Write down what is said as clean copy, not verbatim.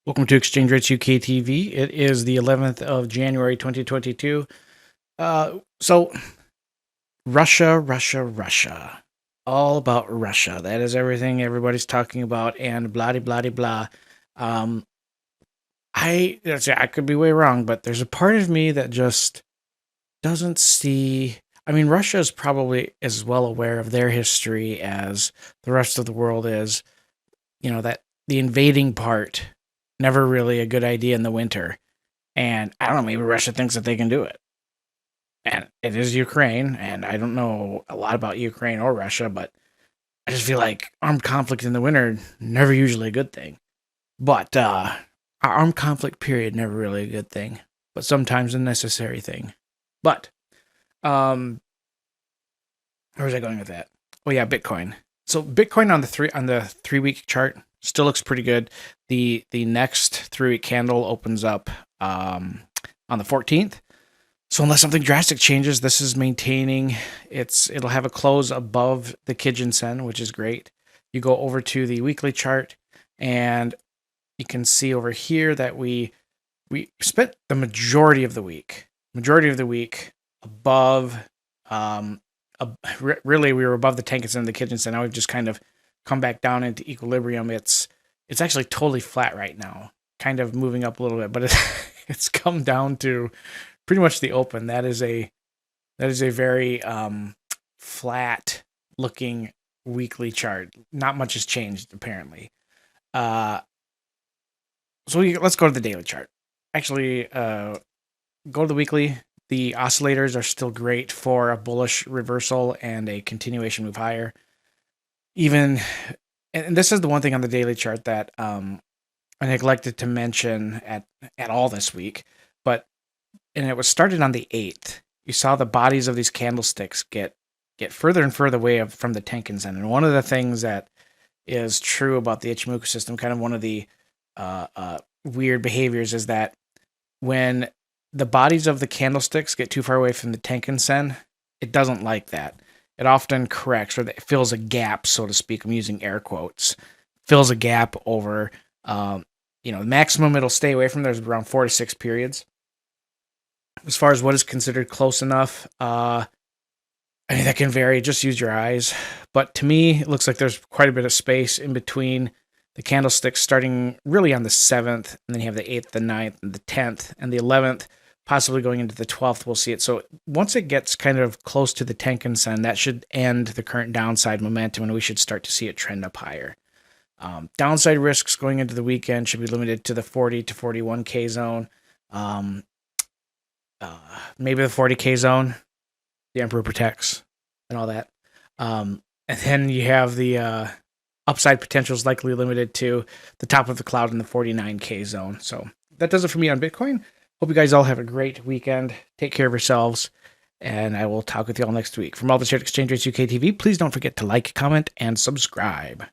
Welcome to Exchange Rates UK TV. It is the 11th of January 2022. So Russia. All about Russia. That is everything everybody's talking about, and blah de blah de blah. I could be way wrong, but there's a part of me that just doesn't see. I mean, Russia is probably as well aware of their history as the rest of the world is. You know, that the invading part, never really a good idea in the winter. And I don't know, maybe Russia thinks that they can do it. And it is Ukraine, and I don't know a lot about Ukraine or Russia, but I just feel like armed conflict in the winter, never usually a good thing. But armed conflict period, never really a good thing, but sometimes a necessary thing. But where was I going with that? Oh yeah, Bitcoin. So Bitcoin on the 3-week chart still looks pretty good. The next 3-week candle opens up on the 14th. So unless something drastic changes, this is maintaining it'll have a close above the Kijun-sen, which is great. You go over to the weekly chart, and you can see over here that we spent the majority of the week above. Really, we were above the Tenkan-sen and the Kijun-sen. Now we've just kind of come back down into equilibrium. It's actually totally flat right now, kind of moving up a little bit, but it's come down to pretty much the open. That is a very flat looking weekly chart. Not much has changed apparently. So let's go to the daily chart. Actually, go to the weekly. The oscillators are still great for a bullish reversal and a continuation move higher. And this is the one thing on the daily chart that I neglected to mention at all this week, and it was started on the 8th. You saw the bodies of these candlesticks get further and further away from the Tenkan-sen. And one of the things that is true about the Ichimoku system, kind of one of the weird behaviors, is that when the bodies of the candlesticks get too far away from the Tenkan-sen, it doesn't like that. It often corrects, or it fills a gap, so to speak. I'm using air quotes. Fills a gap over, the maximum it'll stay away from. There's around 4 to 6 periods. As far as what is considered close enough, I mean, that can vary. Just use your eyes. But to me, it looks like there's quite a bit of space in between the candlesticks, starting really on the 7th, and then you have the 8th, the 9th, and the 10th, and the 11th, possibly going into the 12th, we'll see it. So once it gets kind of close to the Tenkan-sen, that should end the current downside momentum, and we should start to see it trend up higher. Downside risks going into the weekend should be limited to the 40 to 41K zone. Maybe the 40K zone, the Emperor protects, and all that. And then you have the upside potential is likely limited to the top of the cloud in the 49K zone. So that does it for me on Bitcoin. Hope you guys all have a great weekend. Take care of yourselves, and I will talk with you all next week. From all the shared Exchange Rates UK TV, please don't forget to like, comment, and subscribe.